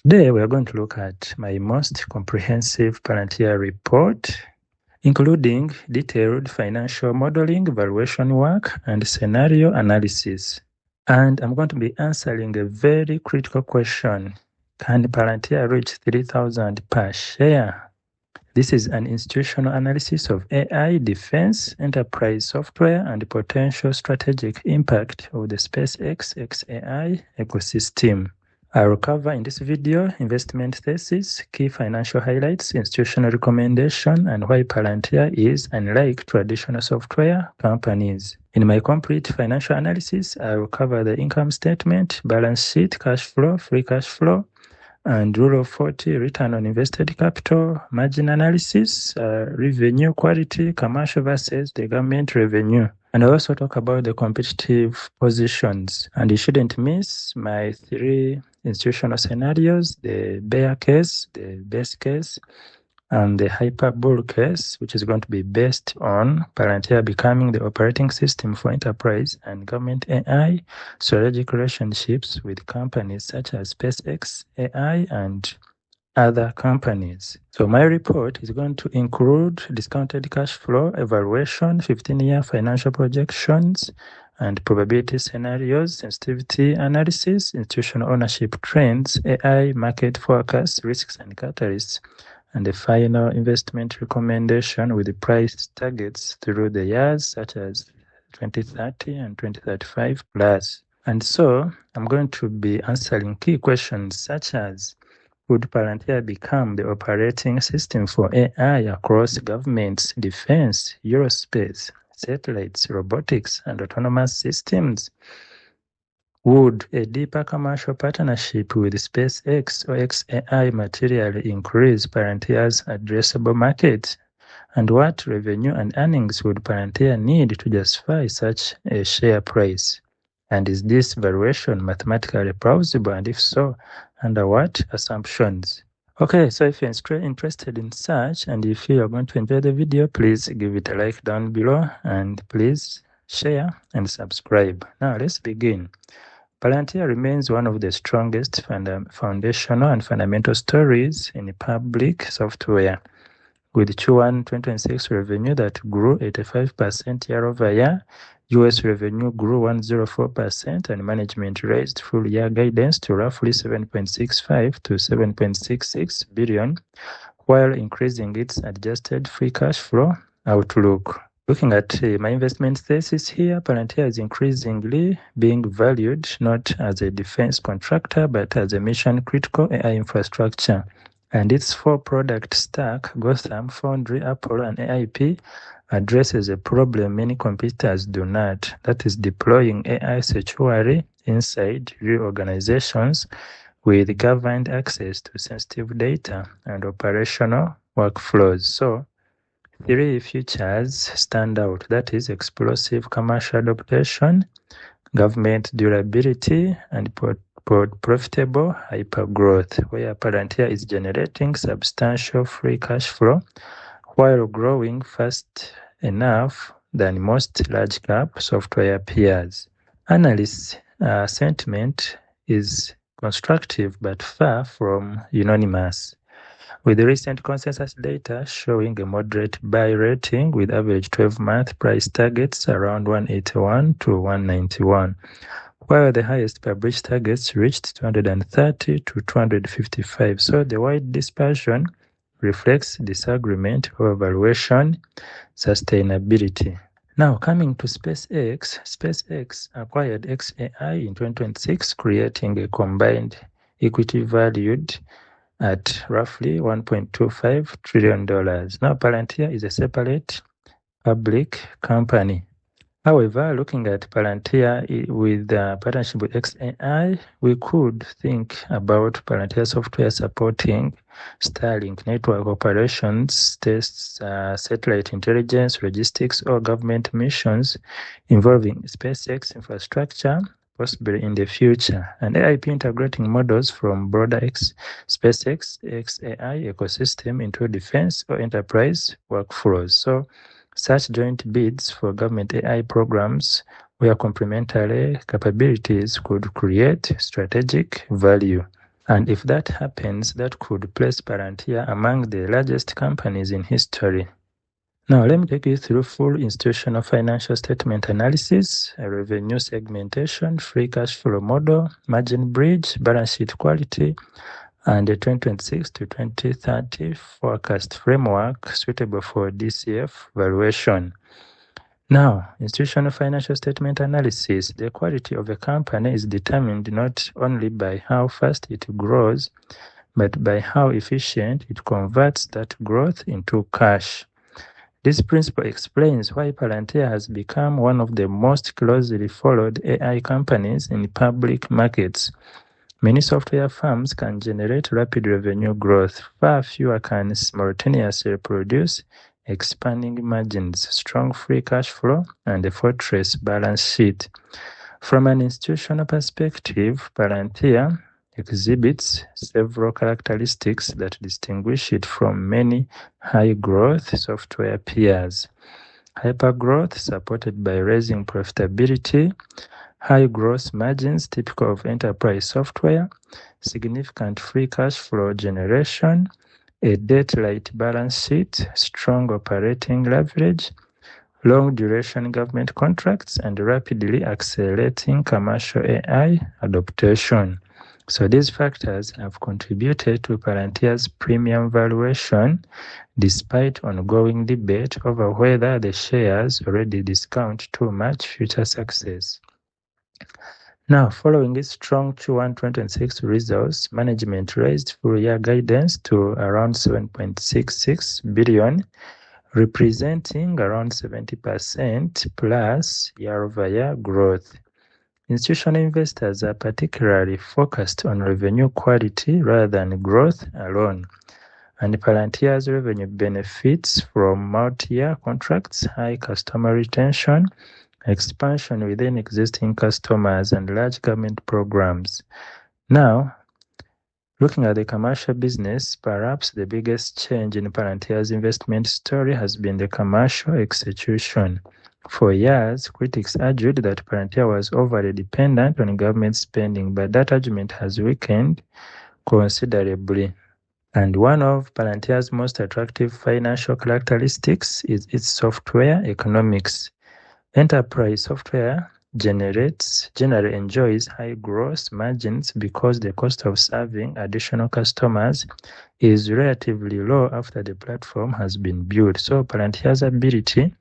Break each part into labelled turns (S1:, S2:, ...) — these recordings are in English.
S1: Today we are going to look at my most comprehensive Palantir report, including detailed financial modeling, valuation work, and scenario analysis. And I'm going to be answering a very critical question. Can Palantir reach 3,000 per share? This is an institutional analysis of AI, defense, enterprise software, and potential strategic impact of the SpaceX XAI ecosystem. I will cover in this video investment thesis, key financial highlights, institutional recommendation, and why Palantir is unlike traditional software companies. In my complete financial analysis, I will cover the income statement, balance sheet, cash flow, free cash flow, and Rule of 40, return on invested capital, margin analysis, revenue quality, commercial versus the government revenue. And I also talk about the competitive positions. And you shouldn't miss my 3 institutional scenarios: the bear case, the base case, and the hyperbole case, which is going to be based on Palantir becoming the operating system for enterprise and government AI, strategic relationships with companies such as SpaceX AI and other companies. So my report is going to include discounted cash flow evaluation, 15-year financial projections, and probability scenarios, sensitivity analysis, institutional ownership trends, AI market forecasts, risks and catalysts, and the final investment recommendation with the price targets through the years such as 2030 and 2035 plus. And so I'm going to be answering key questions such as: would Palantir become the operating system for AI across governments, defense, aerospace, satellites, robotics, and autonomous systems? Would a deeper commercial partnership with SpaceX or XAI materially increase Palantir's addressable market? And what revenue and earnings would Palantir need to justify such a share price? And is this valuation mathematically plausible? And if so, under what assumptions? Okay, so if you're interested in such and you feel you're going to enjoy the video, please give it a like down below and please share and subscribe. Now let's begin. Palantir remains one of the strongest foundational and fundamental stories in public software, with Q1 2026 revenue that grew 85% year-over-year. US revenue grew 104%, and management raised full-year guidance to roughly 7.65 to 7.66 billion, while increasing its adjusted free cash flow outlook. Looking at my investment thesis here, Palantir is increasingly being valued not as a defense contractor, but as a mission-critical AI infrastructure. And its 4-product stack, Gotham, Foundry, Apple, and AIP, addresses a problem many competitors do not, that is deploying AI securely inside real organizations with governed access to sensitive data and operational workflows. So 3 features stand out, that is explosive commercial adoption, government durability, and profitable hypergrowth, where Palantir is generating substantial free cash flow while growing fast enough than most large cap software peers. Analysts' sentiment is constructive but far from unanimous, with recent consensus data showing a moderate buy rating with average 12-month price targets around 181 to 191, while the highest published targets reached 230 to 255. So the wide dispersion reflects disagreement over valuation sustainability. Now coming to SpaceX, SpaceX acquired XAI in 2026, creating a combined equity valued at roughly $1.25 trillion. Now Palantir is a separate public company. However, looking at Palantir with the partnership with XAI, we could think about Palantir software supporting Starlink network operations, tests, satellite intelligence, logistics, or government missions involving SpaceX infrastructure, possibly in the future, and AIP integrating models from broader SpaceX XAI ecosystem into defense or enterprise workflows. So such joint bids for government AI programs where complementary capabilities could create strategic value. And if that happens, that could place Palantir among the largest companies in history. Now, let me take you through full institutional financial statement analysis, a revenue segmentation, free cash flow model, margin bridge, balance sheet quality, and a 2026 to 2030 forecast framework suitable for DCF valuation. Now, institutional financial statement analysis. The quality of a company is determined not only by how fast it grows, but by how efficient it converts that growth into cash. This principle explains why Palantir has become one of the most closely followed AI companies in public markets. Many software firms can generate rapid revenue growth. Far fewer can simultaneously produce expanding margins, strong free cash flow, and a fortress balance sheet. From an institutional perspective, Palantir exhibits several characteristics that distinguish it from many high-growth software peers. Hypergrowth supported by raising profitability, high gross margins typical of enterprise software, significant free cash flow generation, a debt-light balance sheet, strong operating leverage, long-duration government contracts, and rapidly accelerating commercial AI adoption. So these factors have contributed to Palantir's premium valuation, despite ongoing debate over whether the shares already discount too much future success. Now, following its strong Q1 2026 results, management raised full-year guidance to around 7.66 billion, representing around 70% plus year-over-year growth. Institutional investors are particularly focused on revenue quality rather than growth alone, and Palantir's revenue benefits from multi-year contracts, high customer retention, expansion within existing customers, and large government programs. Now, looking at the commercial business, perhaps the biggest change in Palantir's investment story has been the commercial execution. For years, critics argued that Palantir was overly dependent on government spending, but that argument has weakened considerably. And one of Palantir's most attractive financial characteristics is its software economics. Enterprise software generally enjoys high gross margins because the cost of serving additional customers is relatively low after the platform has been built. So Palantir's ability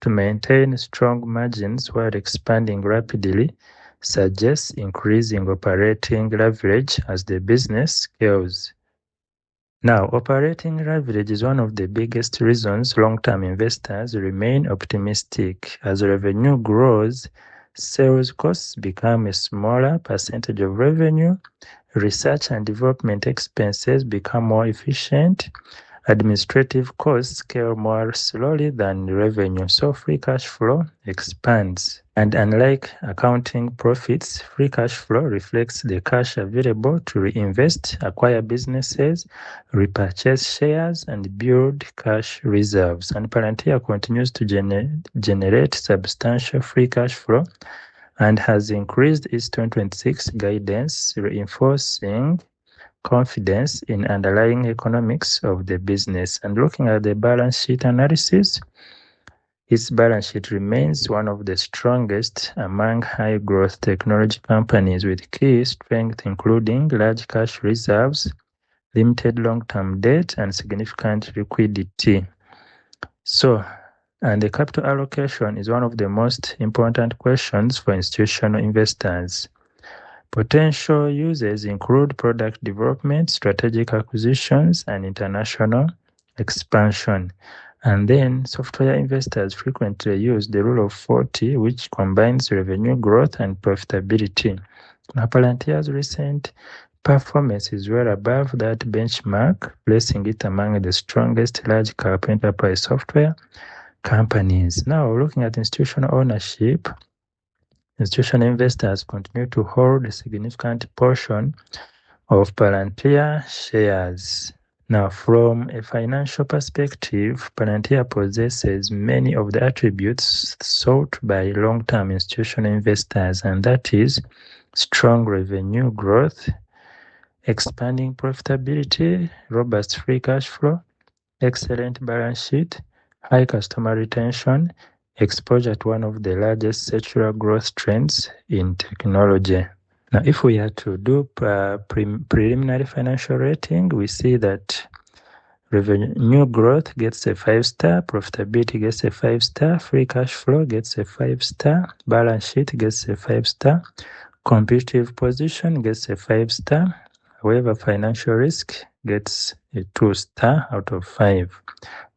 S1: to maintain strong margins while expanding rapidly suggests increasing operating leverage as the business scales. Now, operating leverage is one of the biggest reasons long-term investors remain optimistic. As revenue grows, sales costs become a smaller percentage of revenue, research and development expenses become more efficient, administrative costs scale more slowly than revenue, so free cash flow expands. And unlike accounting profits, free cash flow reflects the cash available to reinvest, acquire businesses, repurchase shares, and build cash reserves. And Palantir continues to generate substantial free cash flow and has increased its 2026 guidance, reinforcing confidence in underlying economics of the business. And looking at the balance sheet analysis, its balance sheet remains one of the strongest among high-growth technology companies, with key strengths including large cash reserves, limited long-term debt, and significant liquidity. And the capital allocation is one of the most important questions for institutional investors. Potential uses include product development, strategic acquisitions, and international expansion. And then software investors frequently use the rule of 40, which combines revenue growth and profitability. Now, Palantir's recent performance is well above that benchmark, placing it among the strongest large-cap enterprise software companies. Now, looking at institutional ownership, institutional investors continue to hold a significant portion of Palantir shares. Now, from a financial perspective, Palantir possesses many of the attributes sought by long-term institutional investors, and that is strong revenue growth, expanding profitability, robust free cash flow, excellent balance sheet, high customer retention, exposure to one of the largest secular growth trends in technology. Now, if we are to do preliminary financial rating, we see that revenue growth gets a 5-star, profitability gets a 5-star, free cash flow gets a 5-star, balance sheet gets a 5-star, competitive position gets a 5-star. However, financial risk gets a 2-star out of 5.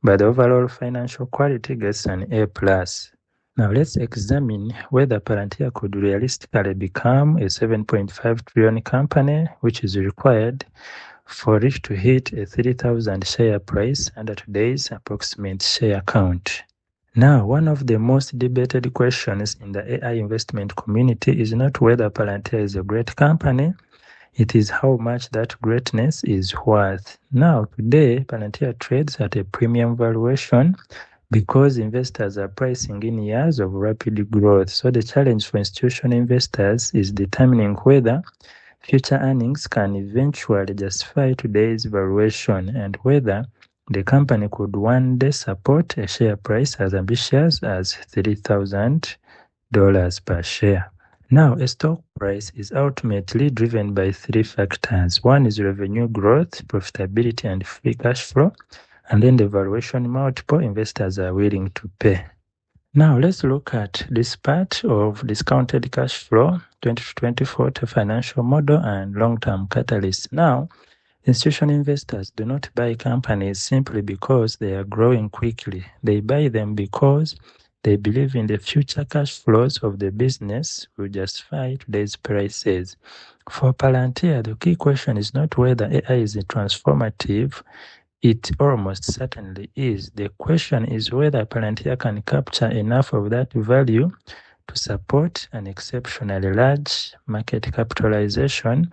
S1: But the overall financial quality gets an A+. Now let's examine whether Palantir could realistically become a 7.5 trillion company, which is required for it to hit a 3,000 share price under today's approximate share count. Now, one of the most debated questions in the AI investment community is not whether Palantir is a great company, it is how much that greatness is worth. Now, today, Palantir trades at a premium valuation because investors are pricing in years of rapid growth. So the challenge for institutional investors is determining whether future earnings can eventually justify today's valuation and whether the company could one day support a share price as ambitious as $3,000 per share. Now, a stock price is ultimately driven by 3 factors. One is revenue growth, profitability, and free cash flow, and then the valuation multiple investors are willing to pay. Now, let's look at this part of discounted cash flow, 20-2040 financial model, and long-term catalysts. Now, institutional investors do not buy companies simply because they are growing quickly. They buy them because they believe in the future cash flows of the business will justify today's prices. For Palantir, the key question is not whether AI is transformative. It almost certainly is. The question is whether Palantir can capture enough of that value to support an exceptionally large market capitalization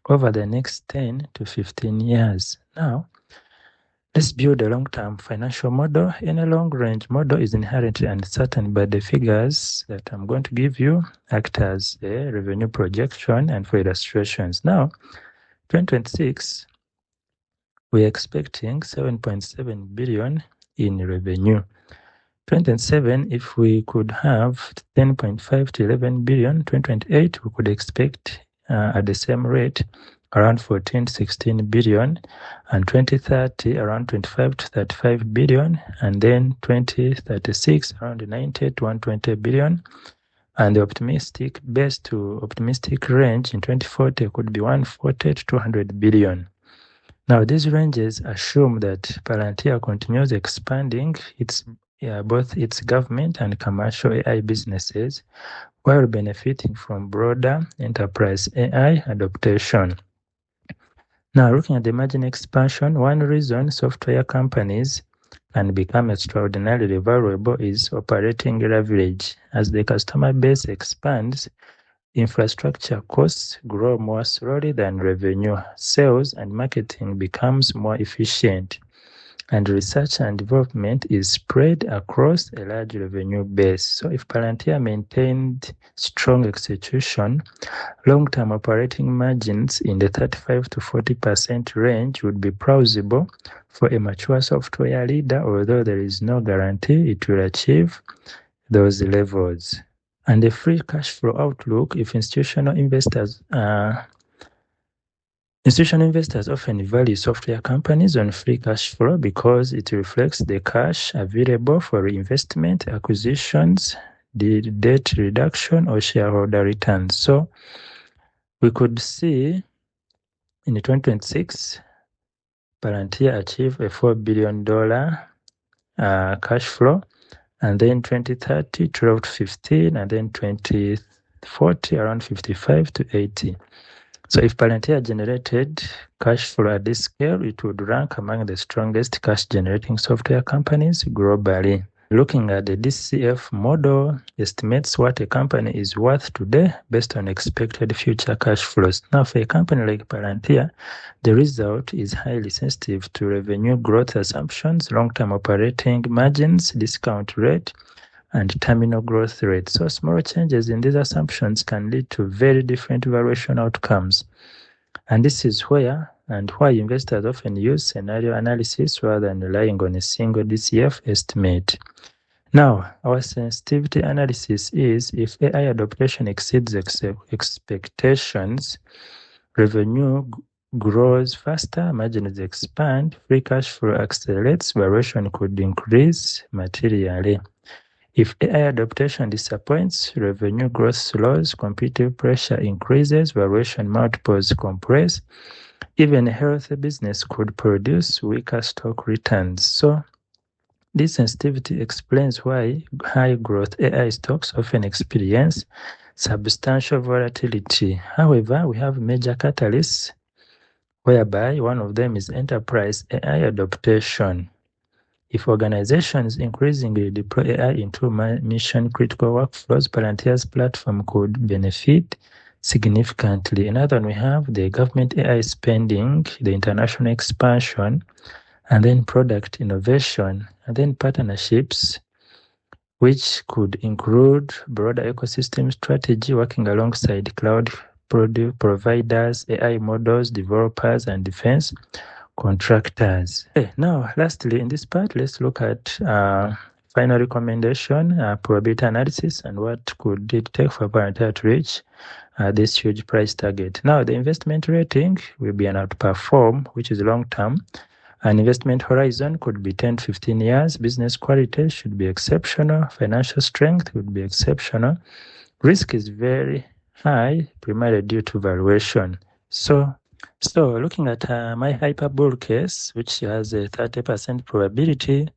S1: over the next 10 to 15 years. Now, let's build a long-term financial model. Any long-range model is inherently uncertain, but the figures that I'm going to give you act as a revenue projection and for illustrations. Now, 2026, we're expecting 7.7 billion in revenue. 2027, if we could have 10.5 to 11 billion, 2028, we could expect at the same rate around 14 to 16 billion, and 2030 around 25 to 35 billion, and then 2036 around 90 to 120 billion, and the optimistic base to optimistic range in 2040 could be 140 to 200 billion. Now, these ranges assume that Palantir continues expanding both its government and commercial AI businesses while benefiting from broader enterprise AI adoption. Now, looking at the margin expansion, one reason software companies can become extraordinarily valuable is operating leverage. As the customer base expands, infrastructure costs grow more slowly than revenue. Sales and marketing becomes more efficient, and research and development is spread across a large revenue base. So if Palantir maintained strong execution, long-term operating margins in the 35 to 40% range would be plausible for a mature software leader, although there is no guarantee it will achieve those levels. And the free cash flow outlook, if institutional investors often value software companies on free cash flow because it reflects the cash available for reinvestment, acquisitions, the debt reduction, or shareholder returns. So we could see in 2026, Palantir achieve a $4 billion cash flow, and then 2030, 12 to 15, and then 2040, around 55 to 80. So if Palantir generated cash flow at this scale, it would rank among the strongest cash-generating software companies globally. Looking at the DCF model, estimates what a company is worth today based on expected future cash flows. Now, for a company like Palantir, the result is highly sensitive to revenue growth assumptions, long-term operating margins, discount rate, and terminal growth rate. So small changes in these assumptions can lead to very different valuation outcomes. And this is where and why investors often use scenario analysis rather than relying on a single DCF estimate. Now, our sensitivity analysis is if AI adoption exceeds expectations, revenue grows faster, margins expand, free cash flow accelerates, valuation could increase materially. If AI adoption disappoints, revenue growth slows, competitive pressure increases, valuation multiples compress, even a healthy business could produce weaker stock returns. So, this sensitivity explains why high-growth AI stocks often experience substantial volatility. However, we have major catalysts, whereby one of them is enterprise AI adoption. If organizations increasingly deploy AI into mission-critical workflows, Palantir's platform could benefit significantly. Another one, we have the government AI spending, the international expansion, and then product innovation, and then partnerships, which could include broader ecosystem strategy working alongside cloud providers, AI models, developers, and defense contractors. Okay, now, lastly, in this part, let's look at final recommendation, probability analysis, and what could it take for Palantir to reach this huge price target. Now, the investment rating will be an outperform, which is long-term. An investment horizon could be 10 to 15 years. Business quality should be exceptional. Financial strength would be exceptional. Risk is very high, primarily due to valuation. So looking at my hyperbole case, which has a 30% probability,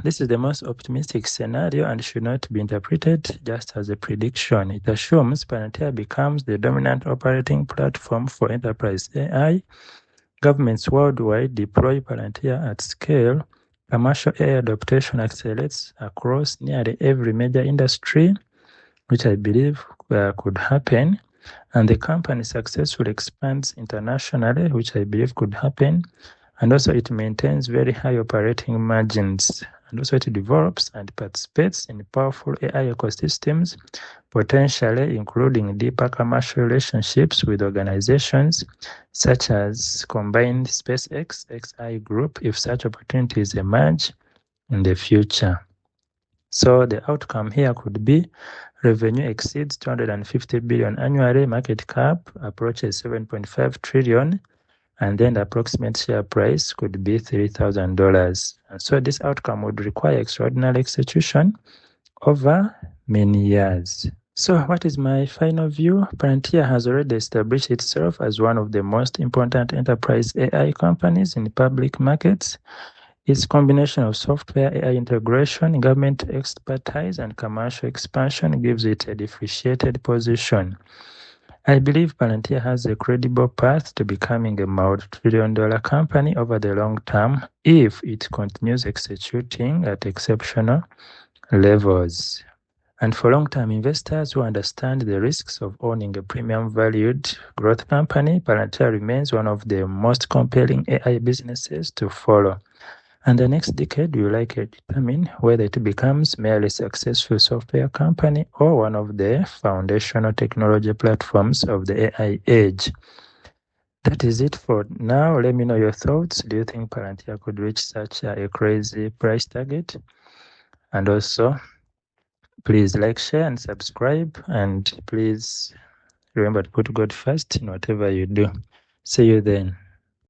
S1: this is the most optimistic scenario and should not be interpreted just as a prediction. It assumes Palantir becomes the dominant operating platform for enterprise AI. Governments worldwide deploy Palantir at scale. Commercial AI adoption accelerates across nearly every major industry, which I believe could happen. And the company successfully expands internationally, which I believe could happen. And also it maintains very high operating margins. And also it develops and participates in powerful AI ecosystems, potentially including deeper commercial relationships with organizations such as combined SpaceX, XI Group, if such opportunities emerge in the future. So the outcome here could be revenue exceeds 250 billion annually, market cap approaches 7.5 trillion, and then the approximate share price could be $3,000. And so this outcome would require extraordinary execution over many years. So what is my final view? Palantir has already established itself as one of the most important enterprise AI companies in public markets. Its combination of software, AI integration, government expertise, and commercial expansion gives it a differentiated position. I believe Palantir has a credible path to becoming a multi-trillion-dollar company over the long term if it continues executing at exceptional levels. And for long-term investors who understand the risks of owning a premium-valued growth company, Palantir remains one of the most compelling AI businesses to follow. And the next decade will likely determine whether it becomes merely a successful software company or one of the foundational technology platforms of the AI age. That is it for now. Let me know your thoughts. Do you think Palantir could reach such a crazy price target? And also, please like, share, and subscribe. And please remember to put God first in whatever you do. See you then.